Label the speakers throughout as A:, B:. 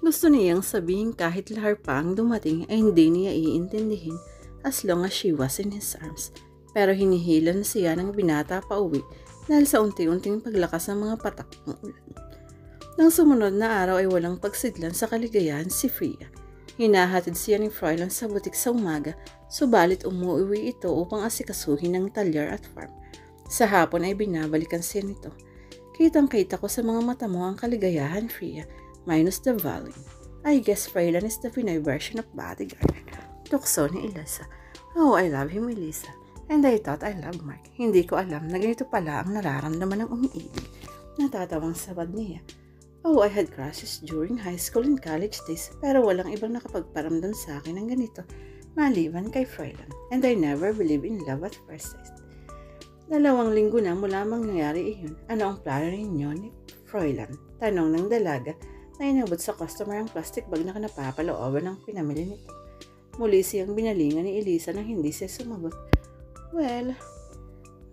A: Gusto niyang sabihin kahit lahar pa ang dumating ay hindi niya iintindihin as long as she was in his arms. Pero hinihila na siya ng binata pa uwi dahil sa unti-unting paglakas ng mga patak ng ulan. Nang sumunod na araw ay walang pagsidlan sa kaligayahan si Freya. Hinahatid siya ni Froilan sa butik sa umaga, subalit umuwi ito upang asikasuhin ng talyar at farm. Sa hapon ay binabalikan siya nito. Kitang-kita ko sa mga mata mo ang kaligayahan, Freya, minus the volume. I guess Froilan is the Pinoy version of bodyguard. Tukso ni Elisa. Oh, I love him, Elisa. And I thought I love Mark. Hindi ko alam na ganito pala ang nararamdaman ng umiibig. Natatawang sabad niya. Oh, I had crushes during high school and college days, pero walang ibang nakapagparamdam sa akin ng ganito, maliban kay Froilan. And I never believed in love at first sight. 2 linggo na mula mangyayari iyon. Ano ang plano ninyo ni Froilan? Tanong ng dalaga na inabot sa customer ang plastic bag na napapalooban ng pinamili nito. Muli siyang binalingan ni Elisa nang hindi siya sumagot. Well,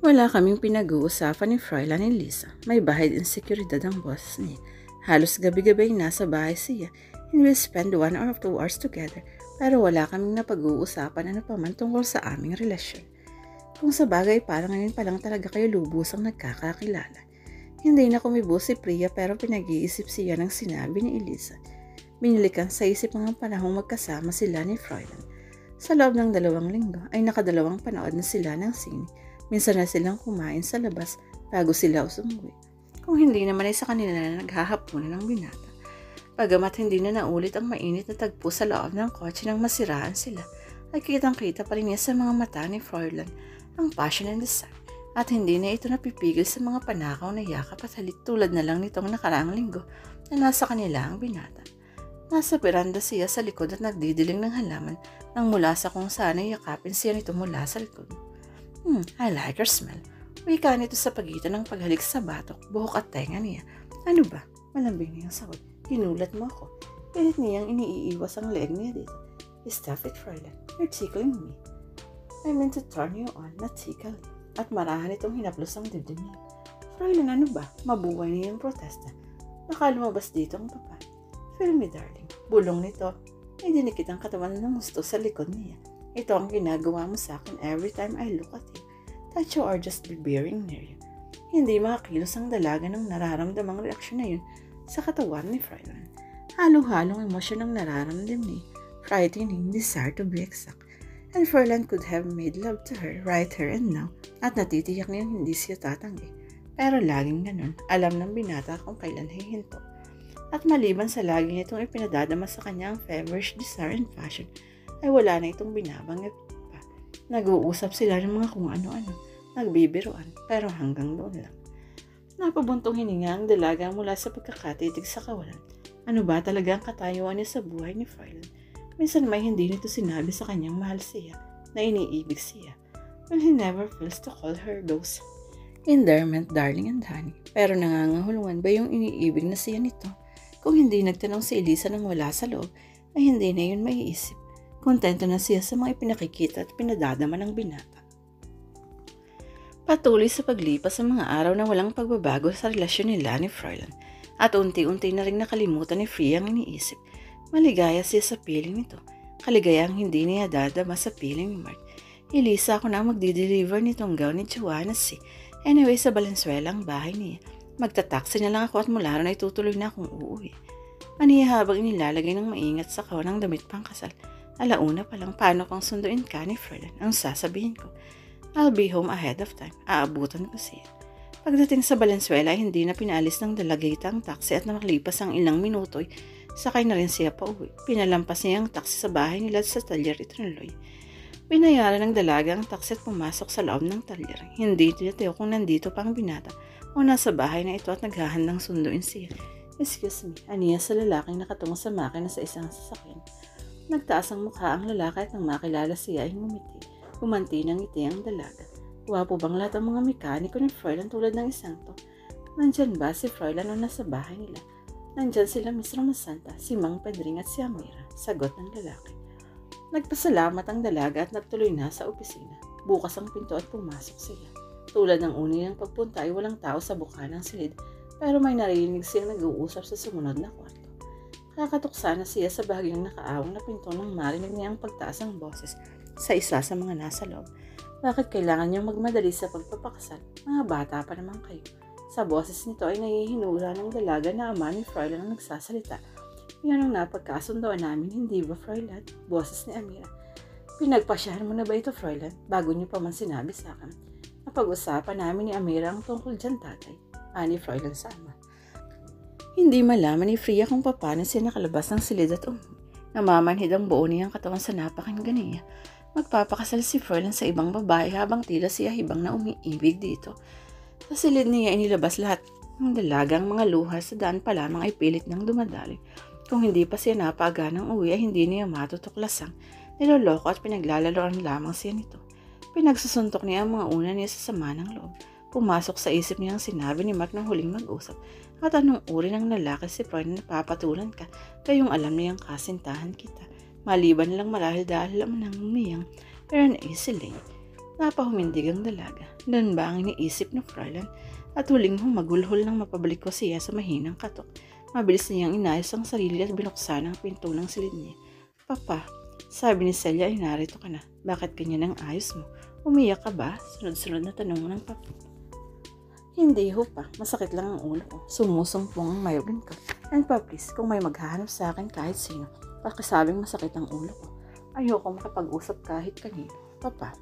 A: wala kaming pinag-uusapan ni Froilan and Elisa. May bahay din seguridad ang boss niya. Halos gabi-gabi nasa bahay siya and we spend 1 or 2 hours together pero wala kaming napag-uusapan ano pa man tungkol sa aming relasyon. Kung sa bagay parang ngayon pa lang talaga kayo lubusang nagkakakilala. Hindi na kumibo si Priya pero pinag-iisip siya ng sinabi ni Elisa. Binilikan sa isip mga panahong magkasama sila ni Froilan. Sa loob ng 2 linggo ay nakadalawang panood na sila ng sine. Minsan na silang kumain sa labas bago sila usumuwi. Kung hindi naman ay sa kanila na naghahapunan ng binata. Pagamat hindi na naulit ang mainit na tagpo sa loob ng kotse nang masiraan sila, ay kitang-kita pa rin niya sa mga mata ni Froilan ang passion and desire. At hindi na ito napipigil sa mga panakaw na yakap at halik tulad na lang nitong nakaraang linggo na nasa kanila ang binata. Nasa beranda siya sa likod at nagdidiling ng halaman nang mula sa kung saan ay yakapin siya nito mula sa likod. I like her smell. Wika nito sa pagitan ng paghalik sa batok, buhok at tenga niya. Ano ba? Malambing niyang sagot. Ginulat mo ako. Pilit niyang iniiiwas ang leg niya dito. Stop it, Froilan. You're tickling me. I meant to turn you on, not tickle. At marahan itong hinaplos ang dibdib niya. Froilan, ano ba? Mabuhay niyang protesta. Baka lumabas dito ang papa. Feel me, darling. Bulong nito. May dinikit ang katawan ng gusto sa likod niya. Ito ang ginagawa mo sa akin every time I look at you. Touch you or just be bearing near you. Hindi makakilos ang dalaga ng nararamdamang reaksyon na yun sa katawan ni Froilan. Halo-halong emosyon ang nararamdam ni frightening desire to be exact. And Froilan could have made love to her right here and now at natitiyak niyang hindi siya tatanggi. Pero laging ganun, alam ng binata kung kailan hihinto. At maliban sa lagi nitong ipinadadama sa kanya ang feverish desire and passion, ay wala na itong binabanggit pa. Nag-uusap sila ng mga kung ano-ano, nagbibiruan, pero hanggang doon lang. Napabuntong hininga ang dalaga mula sa pagkakatitig sa kawalan. Ano ba talaga ang katayuan niya sa buhay ni Froilan? Minsan may hindi nito sinabi sa kanyang mahal siya, na iniibig siya. Well, he never fails to call her those endearment, darling and honey. Pero nangangahulugan ba yung iniibig na siya nito? Kung hindi nagtanong si Elisa nang wala sa loob, ay hindi na yun maiisip. Kontento na siya sa mga ipinakikita at pinadadama ng binata. Patuloy sa paglipas ang mga araw na walang pagbabago sa relasyon nila ni Froilan. At unti-unti na rin nakalimutan ni Freya ang iniisip. Maligaya siya sa piling nito. Kaligayang hindi niya dadama sa piling ni Mark. Elisa, ako na magdi-deliver nitong gown ni Joanna C. Anyway, sa Valenzuela ang bahay niya. Magtataksi na lang ako at mula ron ay tutuloy na akong uuwi. Aniya habang inilalagay ng maingat sa kawan ng damit pang kasal. Alauna pa lang, paano kang sunduin ka ni Froilan? Ang sasabihin ko, I'll be home ahead of time. Aabutan ko siya. Pagdating sa Valenzuela, hindi na pinalis ng dalagita ang taxi at nakalipas ang ilang minuto'y sakay na rin siya pa uwi. Pinalampas niya ang taxi sa bahay nila sa talyer itinuloy. Binayaran ng dalaga ang taxi at pumasok sa loob ng talyer. Hindi tinatiyo kung nandito pa ang binata o nasa bahay na ito at naghahandang sunduin siya. Excuse me, aniya sa lalaking nakatungo sa makina sa isang sasakyan. Nagtaas ang mukha ang lalaki at nang makilala siya ay ngumiti. Gumanti ng ngiti ang dalaga. Wapo bang lahat ang mga mekaniko ni Froilan tulad ng isang to? Nandyan ba si Froilan o nasa bahay nila? Nandyan sila Miss Ramasanta, si Mang Pedring at si Amira, sagot ng lalaki. Nagpasalamat ang dalaga at nagtuloy na sa opisina. Bukas ang pinto at pumasok siya. Tulad ng unang pagpunta ay walang tao sa bukana ng silid, pero may narinig siyang nag-uusap sa sumunod na kwarto. Kakatok sana siya sa bahagyang nakaawang na pinto nang marinig niya ang pagtaas ng boses sa isa sa mga nasa loob. Bakit kailangan niyang magmadali sa pagpapakasal? Mga bata pa naman kayo. Sa boses nito ay nahihinula ng dalaga na ama ni Froilan ang nagsasalita. Yan ang napagkasundoan namin, hindi ba Froilan? Boses ni Amira. Pinagpasyahan mo na ba ito, Froilan? Bago niyo pa man sinabi sa akin. Napag-usapan namin ni Amira ang tungkol dyan, tatay. Ani Froilan sa ama. Hindi malaman ni Freya kung paano siya nakalabas ng silid at namamanhid ang buo niyang katawan sa napakinggan niya. Magpapakasal si Froilan sa ibang babae habang tila siya hibang na umiibig dito. Sa silid niya inilabas lahat ng dalagang mga luha sa daan pa lamang ay pilit nang dumadali. Kung hindi pa siya napaga ng uwi ay hindi niya matutuklasang. Niloloko at pinaglalaroan lamang siya nito. Pinagsusuntok niya ang mga una niya sa sama ng loob. Pumasok sa isip niya ang sinabi ni Mark nang huling mag-usap. At anong uri ng lalaki si Froilan na napapatulan ka, kayong alam niyang kasintahan kita. Maliban lang marahil dahil alam nang umiyang, pero naisili. Napahumindig ang dalaga. Doon ba ang iniisip ng Froilan? At huling humagulhol nang mapabalik ko siya sa mahinang katok. Mabilis niyang inayos ang sarili at binuksan ang pinto ng silid niya. Papa, sabi ni Celia ay narito ka na. Bakit ganyan ang ayos mo? Umiyak ka ba? Sunod-sunod na tanong ng papa. Hindi ho pa. Masakit lang ang ulo ko. Sumusumpong ang mayroon ko. And pa please, kung may maghahanap sa akin kahit sino, pakisabing masakit ang ulo ko. Ayoko makapag-usap kahit kanino. Papa.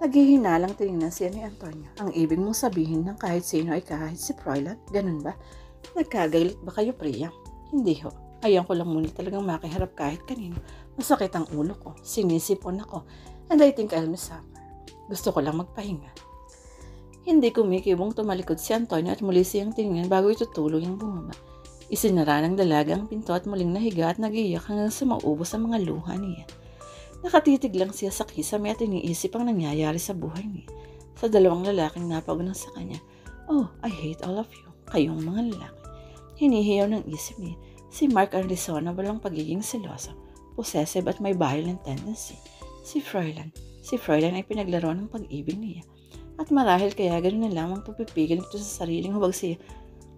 A: Naghihinalang tinignan siya ni Antonio. Ang ibig mong sabihin ng kahit sino ay kahit si Froilan? Ganun ba? Nagkagalit ba kayo, Priya? Hindi ho. Ayaw ko lang muna talagang makiharap kahit kanino. Masakit ang ulo ko. Sinisipon ako. And I think I'll miss supper. Gusto ko lang magpahinga. Hindi kumikibong tumalikod si Antonio at muli siyang tinignan bago itutulog ang bumaba. Isinara ng dalaga ang pinto at muling nahiga at nag-iiyak hanggang sa maubos ang mga luha niya. Nakatitig lang siya sa kisame at iniisip ang nangyayari sa buhay niya. Sa dalawang lalaking napagunan sa kanya, oh, I hate all of you, kayong mga lalaki. Hinihiyaw ng isip niya, si Mark ang reasonable ang pagiging seloso, possessive at may violent tendency. Si Froilan ay pinaglaro ng pag-ibig niya. At marahil kaya ganoon na lamang pagpipigil nito sa sariling huwag siya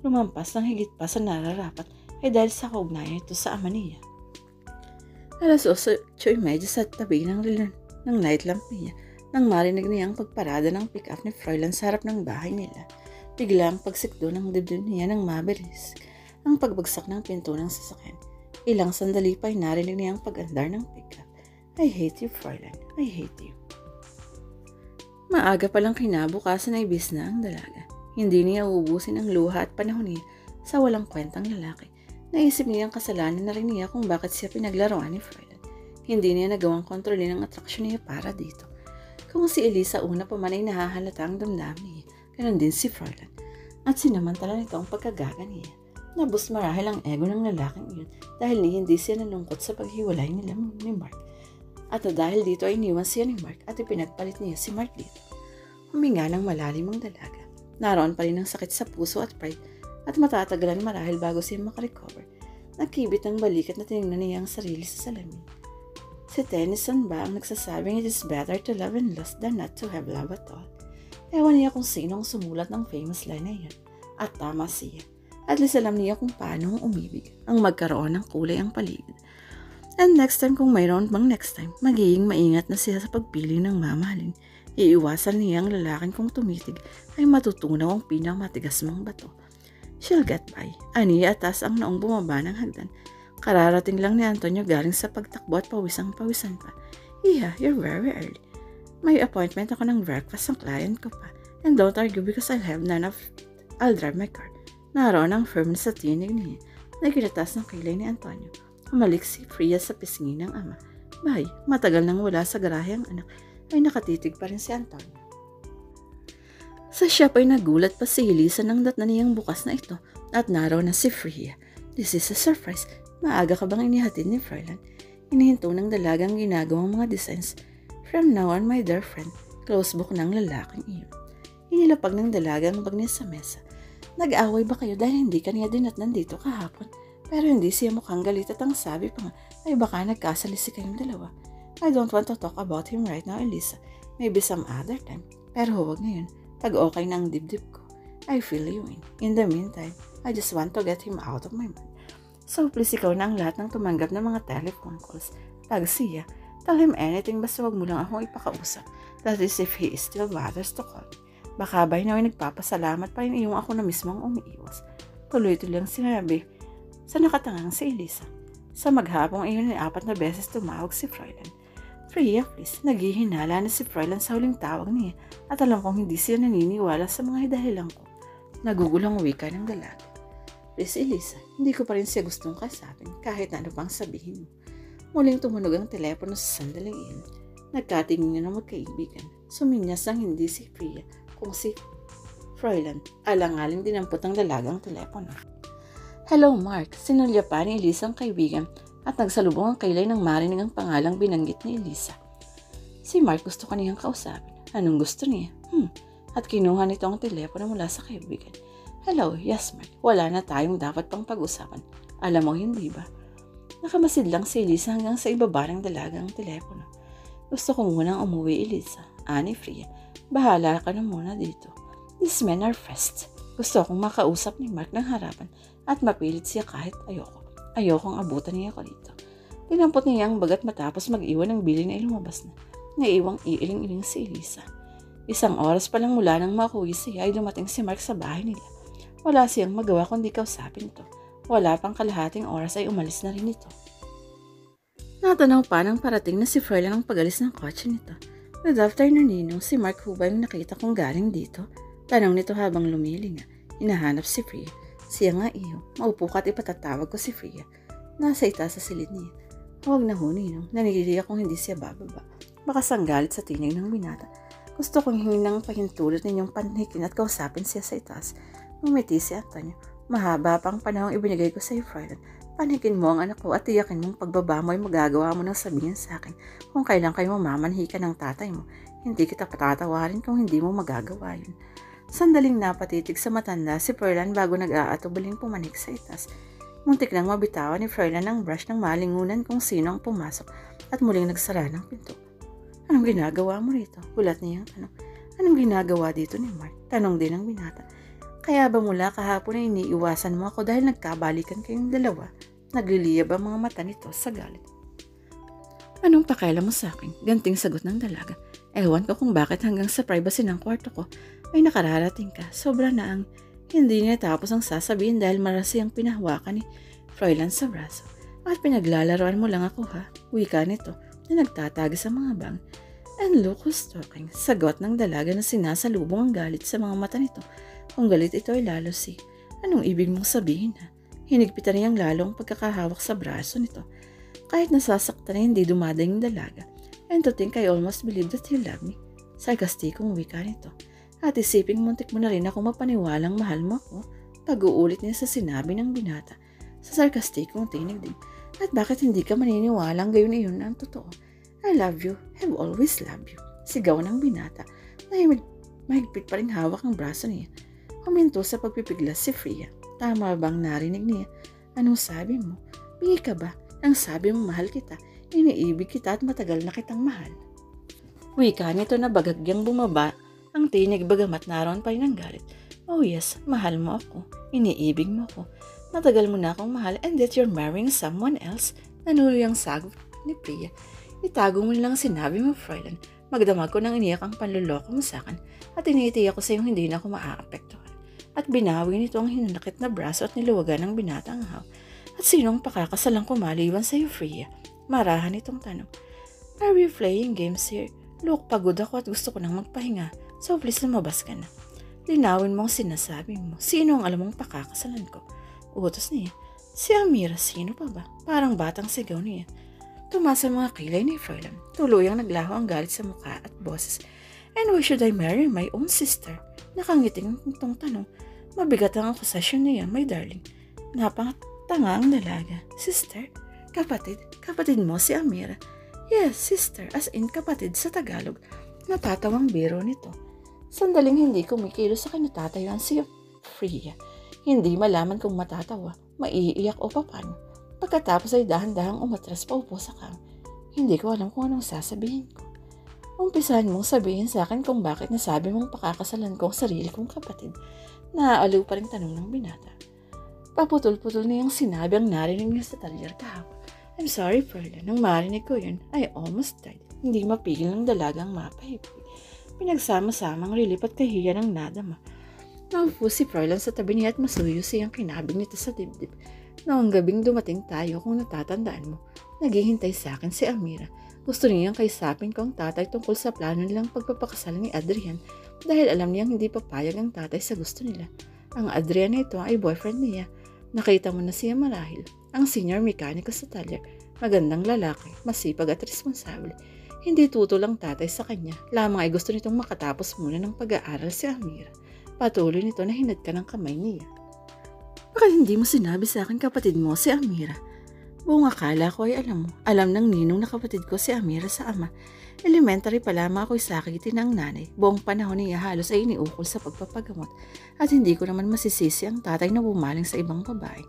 A: lumampas ng higit pa sa nararapat ay dahil sa kaugnayan ito sa ama niya. Alas 8:30 sa tabi ng nightlamp niya nang marinig niya ang pagparada ng pick-up ni Froilan sa harap ng bahay nila. Bigla ang pagsikdo ng dibdib niya nang mabilis ang pagbagsak ng pinto ng sasakyan. Ilang sandali pa ay narinig niya ang pag-andar ng pick-up. I hate you, Froilan. I hate you. Maaga palang kinabukasan ay bis na ang dalaga. Hindi niya uubusin ang luha at panahon niya sa walang kwentang lalaki. Naisip niya ang kasalanan na rin niya kung bakit siya pinaglaruan ni Froilan. Hindi niya nagawang kontrolin ang atraksyon niya para dito. Kung si Elisa una pa man ay nahahalata ang damdamin niya, ganun din si Froilan. At sinamantala nito ang pagkagaga niya. Nabus marahil ang ego ng lalaking iyon dahil hindi siya nalungkot sa paghiwalay nila ni Mark. At dahil dito ay iniwan siya ni Mark at ipinagpalit niya si Mark dito. Huminga ng malalim ang dalaga. Naroon pa rin ang sakit sa puso at pride at matatagalan marahil bago siya makarecover. Nakibit ang balikat na tinignan niya ang sarili sa salamin. Si Tennyson ba ang nagsasabing it is better to love and lust than not to have love at all? Ewan niya kung sino ang sumulat ng famous line na yan. At tama siya. At least alam niya kung paano umibig, ang magkaroon ng kulay ang paligid. And next time kung mayroon bang next time, magiging maingat na siya sa pagpili ng mamahalin. Iiwasan niya ang lalaking kung tumitig ay matutunaw ang pinakamatigas mong bato. She'll get by. Aniya atas ang noong bumaba ng hagdan. Kararating lang ni Antonio galing sa pagtakbo at pawisan pa. Iya, you're very early. May appointment ako ng breakfast ng client ko pa. And don't argue because I'll drive my car. Naroon ang firmness sa tinig niya. Nagkinatas ng kilay ni Antonio. Umalik si Freya sa pisngi ng ama. Bye, matagal nang wala sa garahe ang anak, ay nakatitig pa rin si Antonio. Sa shop ay nagulat pa si Elisa nang datna niyang bukas na ito at naroon na si Freya. This is a surprise. Maaga ka bang inihatid ni Froilan? Inihinto ng dalagang ginagawang mga designs. From now on, my dear friend, close book ng lalaking iyon. Inilapag ng dalaga ang bag niya sa mesa. Nag-away ba kayo dahil hindi kaniya dinatnan dito kahapon? Pero hindi siya mukhang galit at ang sabi pa nga ay baka nagkasalisi kayong dalawa. I don't want to talk about him right now, Elisa. Maybe some other time. Pero huwag ngayon. Pag okay na ang dibdib ko, I feel you in. In the meantime, I just want to get him out of my mind. So please ikaw na ang lahat ng tumanggap ng mga telephone calls. Pag siya, tell him anything basta wag mo lang akong ipakausap. That is if he still bothers to call me. Baka by now ay nagpapasalamat pa rin iyong ako na mismo ang umiiwas. Tuloy-tuloy lang sinabi sa nakatangang si Elisa. Sa maghapong iyon ay 4 na beses tumawag si Fräulein. Freya, please, naghihinala na si Fräulein sa huling tawag niya at alam kong hindi siya naniniwala sa mga dahilan ko. Nagugulang wika ng dalaga. Please, Elisa, hindi ko pa rin siya gustong kasapin kahit ano pang sabihin mo. Muling tumunog ang telepono sa sandaling iyon. Nagkatingin niya ng magkaibigan. Suminyas ang hindi si Freya kung si Fräulein. Alang-aling dinampot ang dalagang telepono. Hello, Mark. Sinulya pa ni Elisa ang kaibigan at nagsalubong ang kailay ng marinig ang pangalang binanggit ni Elisa. Si Mark gusto kaniyang kausapin. Anong gusto niya? At kinuha nito ang telepono mula sa kaibigan. Hello, yes Mark. Wala na tayong dapat pang pag-usapan. Alam mo hindi ba? Nakamasid lang si Elisa hanggang sa ibaba ng dalagang telepono. Gusto ko munang umuwi, Elisa. Ani Freya, bahala ka na muna dito. These men are fast. Gusto akong makausap ni Mark ng harapan at mapilit siya kahit ayoko. Ayokong abutan niya ako dito. Tinampot niya ang bagat matapos mag-iwan ng bili na lumabas na. Naiwang iiling-iling si Elisa. 1 oras pa lang mula nang makuwi siya ay dumating si Mark sa bahay nila. Wala siyang magawa kundi kausapin ito. Wala pang kalahating oras ay umalis na rin ito. Natanaw pa nang parating na si Fräulein ang pag-alis ng kotse nito. Good afternoon, Ninong. Si Mark ho ba yung nakita kong galing dito? Tanong nito habang lumilinga. Hinahanap si Freya. Siya nga iyo. Maupo ka at ipatatawag ko si Freya. Nasa itaas sa silid niya. Huwag na ho, Ninong. Naniliya kung hindi siya bababa. Baka sanggalit sa tinig ng binata. Gusto kong hingin ng pahintulot ninyong panhikin at kausapin siya sa itaas. Ngumiti si Antonio. Mahaba pang panahong ibinigay ko sa iyo, Fräulein. Panikin mo ang anak ko at tiyakin mong pagbaba mo ay magagawa mo ng sabihin sa akin kung kailan kayo mamamanhi ka ng tatay mo. Hindi kita patatawarin kung hindi mo magagawa yun. Sandaling napatitig sa matanda si Fräulein bago nag-aatubaling pumanik sa itaas. Muntik nang mabitawan ni Fräulein ang brush ng malingunan kung sino ang pumasok at muling nagsara ng pinto. Anong ginagawa mo rito? Gulat niya ang tanong. Anong ginagawa dito ni Mark? Tanong din ng binata. Kaya ba mula kahapon ay iniiwasan mo ako dahil nagkabalikan kayong dalawa? Nagliliyab ang mga mata nito sa galit. Anong pakialam mo sa akin? Ganting sagot ng dalaga. Ewan ko kung bakit hanggang sa privacy ng kwarto ko ay nakararating ka. Sobra na ang hindi niya tapos ang sasabihin dahil marasi ang pinahawakan ni Fräulein sa braso. At pinaglalaroan mo lang ako ha? Wika nito na nagtatagi sa mga bang. And look who's talking. Sagot ng dalaga na sinasalubong ang galit sa mga mata nito. Kung galit ito ay lalo si. Anong ibig mong sabihin ha? Hinigpitan niyang lalong pagkakahawak sa braso nito. Kahit nasasaktan na hindi dumadaing dalaga. And to think I almost believe that you love me. Sarkastikong wika nito. At isiping muntik mo na rin ako mapaniwalang mahal mo ako. Pag-uulit niya sa sinabi ng binata. Sa sarkastikong tinig din. At bakit hindi ka maniniwalang gayon iyon ang totoo? I love you, have always loved you. Sigaw ng binata. Mahigpit pa rin hawak ang braso niya. Huminto sa pagpipiglas si Freya. Tama bang narinig niya? Anong sabi mo? Bingi ka ba? Ang sabi mo mahal kita, iniibig kita at matagal na kitang mahal. Wika nito na bagagyang bumaba ang tinig bagamat naroon pa rin ang galit. Oh yes, mahal mo ako. Iniibig mo ako. Matagal mo na akong mahal and that you're marrying someone else. Nanuloy ang sagot ni Freya. Itago mo lang sinabi mo, Fräulein. Magdamag ko nang iniyak ang panluloko mo sa akin at initiyak ko sa iyong hindi na ako maaapektuhan. At binawi nito ang hinanakit na braso at niluwagan ng binatang haw. At sinong pakakasalang kumaliwan sa iyo, Freya? Marahan itong tanong. Are we playing games here? Look, pagod ako at gusto ko nang magpahinga. So please lumabas ka na. Linawin mo ang sinasabi mo. Sino ang alam mong pakakasalan ko? Utos niya. Si Amira, sino pa ba? Parang batang sigaw niya. Tumasa mga kilay ni Fräulein. Tuluyang naglaho ang galit sa mukha at boses. And why should I marry my own sister? Nakangiting itong tanong. Mabigat ang akusasyon niya, my darling. Napakatanga ang dalaga. Sister? Kapatid mo si Amira. Yes, sister, as in kapatid sa Tagalog. Natatawang biro nito. Sandaling hindi kumikilos sa kinatatayuan si Freya. Hindi malaman kung matatawa, maiiyak o papano. Pagkatapos ay dahan-dahang umatras pa upo sa kama. Hindi ko alam kung anong sasabihin ko. Umpisahan mong sabihin sa akin kung bakit nasabi mong pakakasalan ko ang sarili kong kapatid. Naaaliw pa rin tanong ng binata. Paputol-putol niyang sinabi ang narinig niya sa talyer kahapon. I'm sorry, Froilan. Nang marinig ko yun, I almost died. Hindi mapigil ng dalagang mapahipoy. Pinagsama-samang relief at kahiya ng nadama. Naupo si Froilan sa tabi niya at masuyo siyang kinabig nito sa dibdib. Noong gabing dumating tayo, kung natatandaan mo, naghihintay sa akin si Amira. Gusto niyang kaisapin ko ang tatay tungkol sa plano nilang pagpapakasal ni Adrian dahil alam niyang hindi papayag ang tatay sa gusto nila. Ang Adrian na ito ay boyfriend niya. Nakita mo na siya marahil. Ang senior mekaniko sa talyer, magandang lalaki, masipag at responsable. Hindi tutol ang tatay sa kanya, lamang ay gusto nitong makatapos muna ng pag-aaral si Amira. Patuloy nito na hinad ka ng kamay niya. Bakit hindi mo sinabi sa akin kapatid mo si Amira? Buong akala ko ay alam mo. Alam ng ninong na kapatid ko si Amira sa ama. Elementary pa lamang ako'y sakitin ng nanay. Buong panahon niya halos ay iniukol sa pagpapagamot. At hindi ko naman masisisi ang tatay na bumaling sa ibang babae.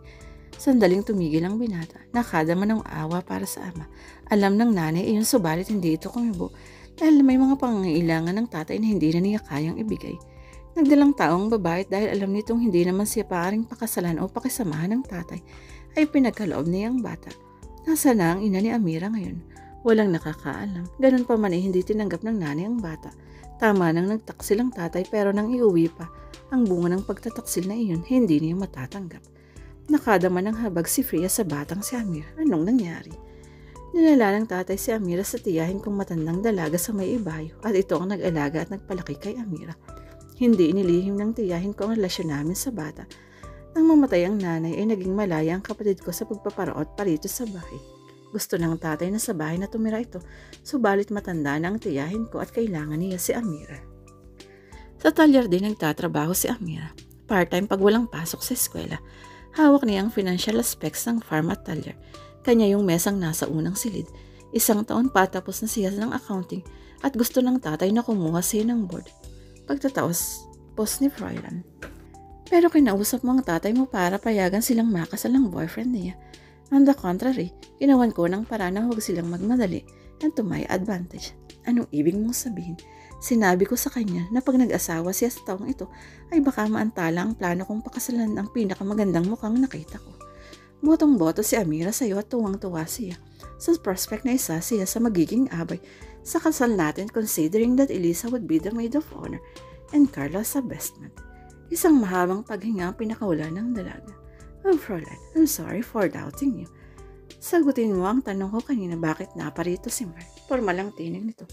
A: Sandaling tumigil ang binata. Nakadama ng awa para sa ama. Alam ng nanay iyon subalit hindi ito kumibo. Dahil may mga pangangailangan ng tatay na hindi na niya kayang ibigay. Nagdalang taong babae dahil alam nitong hindi naman siya paring pakasalan o pakisamahan ng tatay ay pinagkaloob niya ang bata. Nasa na ang ina ni Amira ngayon? Walang nakakaalam. Ganun pa man ay hindi tinanggap ng nanay ang bata. Tama nang nagtaksil ang tatay pero nang iuwi pa, ang bunga ng pagtataksil na iyon hindi niya matatanggap. Nakadama ng habag si Freya sa batang si Amira. Anong nangyari? Nilala ng tatay si Amira sa tiyahin kong matandang dalaga sa may ibayo at ito ang nag-alaga at nagpalaki kay Amira. Hindi inilihim ng tiyahin ko ang relasyon namin sa bata. Nang mamatay ang nanay ay naging malaya ang kapatid ko sa pagpaparaot parito sa bahay. Gusto ng tatay na sa bahay na tumira ito, subalit matanda na ang tiyahin ko at kailangan niya si Amira. Sa talyer din nagtatrabaho si Amira. Part-time pag walang pasok sa eskwela. Hawak niya ang financial aspects ng farm at talyer. Kanya yung mesang nasa unang silid. 1 taon patapos na siya ng accounting at gusto ng tatay na kumuha siya ng board. Pagtataos, post ni Froilan. Pero kinausap mo ang tatay mo para payagan silang makasal ng boyfriend niya. On the contrary, ginawan ko ng paraan na huwag silang magmadali and to my advantage. Anong ibig mong sabihin? Sinabi ko sa kanya na pag nag-asawa siya sa taong ito ay baka maantala ang plano kong pakasalan ang pinakamagandang mukhang nakita ko. Botong-boto si Amira sa iyo at tuwang-tuwa siya sa prospect na isa siya sa magiging abay sa kasal natin considering that Elisa would be the maid of honor and Carla sa best man. Isang mahabang paghinga ang pinakawala ng dalaga. Oh, Fräulein, I'm sorry for doubting you. Sagutin mo ang tanong ko kanina bakit naparito si Mark. Formal ang tinig nito.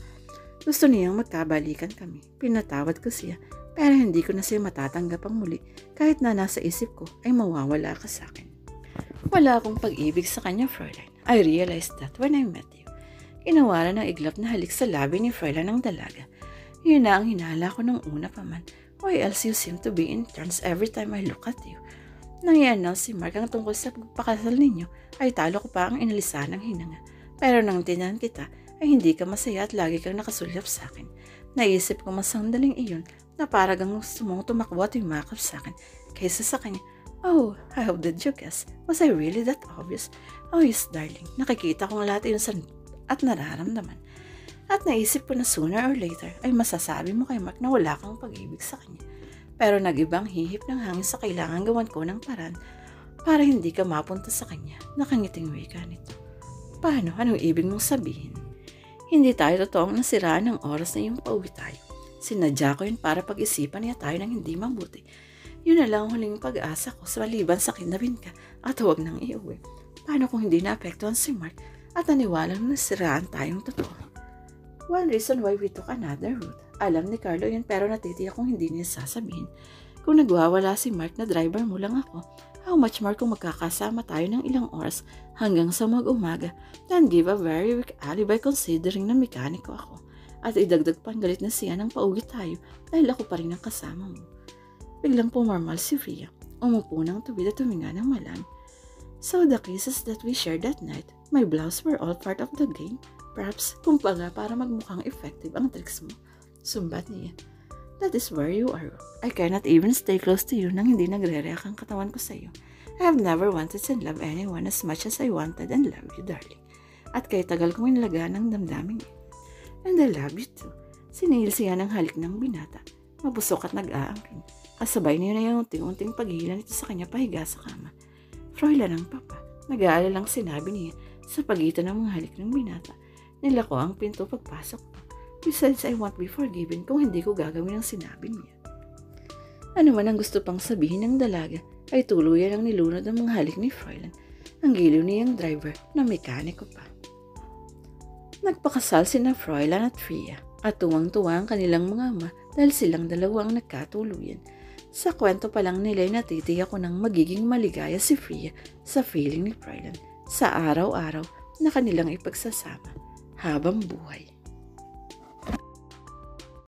A: Gusto niyang magkabalikan kami. Pinatawad ko siya, pero hindi ko na siya matatanggap ang muli kahit na nasa isip ko ay mawawala ka sa akin. Wala akong pag-ibig sa kanya, Fräulein. I realized that when I met you. Inawaran ng iglap na halik sa labi ni Fräulein ng dalaga. Yun na ang hinala ko nung una pa man. Why else you seem to be in trance every time I look at you? Nang i-announce si Mark ang tungkol sa pagpapakasal ninyo, ay talo ko pa ang inalisan ng hinanga. Pero nang tinahan kita, ay hindi ka masaya at lagi kang nakasulyap sa akin. Naisip ko masandaling iyon na paragang gusto mong tumakbo at yumakap sa akin kaysa sa kanya. Oh, how did you guess? Was I really that obvious? Oh yes, darling. Nakikita kong lahat iyon sa at nararamdaman. At naisip ko na sooner or later ay masasabi mo kay Mark na wala kang pag-ibig sa kanya. Pero nag-ibang hihip ng hangin sa kailangan gawan ko ng paraan para hindi ka mapunta sa kanya. Nakangiting wika nito. Paano? Anong ibig mong sabihin? Hindi tayo totoong nasiraan ng oras na yung pauwi tayo. Sinadya ko yun para pag-isipan niya tayo ng hindi mabuti. Yun na lang ang huling pag-asa ko sa maliban sa kinabin ka at huwag nang iuwi. Paano kung hindi naapektuhan si Mark at naniwalang nasiraan tayong totoo? One reason why we took another route. Alam ni Carlo yun pero natitiyak kung hindi niya sasabihin. Kung nagwawala si Mark na driver mo lang ako, how much more kung magkakasama tayo ng ilang oras hanggang sa mag-umaga than give a very weak alibi considering na mekaniko ako. At idagdag pang galit na siya nang pauwi tayo dahil ako pa rin ang kasama mo. Biglang pumarmal si Freya. Umupo ng tuwid at tuminga ng malam. So the kisses that we shared that night, my blouse were all part of the game? Perhaps, kumbaga para magmukhang effective ang tricks mo. Sumbat niya. That is where you are. I cannot even stay close to you nang hindi nagre-react ang katawan ko sa iyo. I have never wanted to love anyone as much as I wanted and love you, darling. At kay tagal kong inalagaan ng damdamin niya. And I love you too. Sinihil siya ng halik ng binata. Mabusok at nag-aangkin. Kasabay niya na yung unting-unting paghihila nito sa kanya pahiga sa kama. Fräulein ang papa. Nag-aalalang sinabi niya sa pagitan ng mga halik ng binata. Nilako ang pinto pagpasok ko. Besides, I won't be forgiven kung hindi ko gagawin ang sinabi niya. Ano man ang gusto pang sabihin ng dalaga, ay tuluyan ang nilunod ang mga halik ni Fräulein. Ang giliw niyang driver na mekaniko pa. Nagpakasal sina Fräulein at Fria at tuwang-tuwa ang kanilang mga ama dahil silang dalawa ang nagkatuluyan. Sa kwento pa lang nila ay natitiyak ko ng magiging maligaya si Fria sa feeling ni Fräulein sa araw-araw na kanilang ipagsasama habang buhay.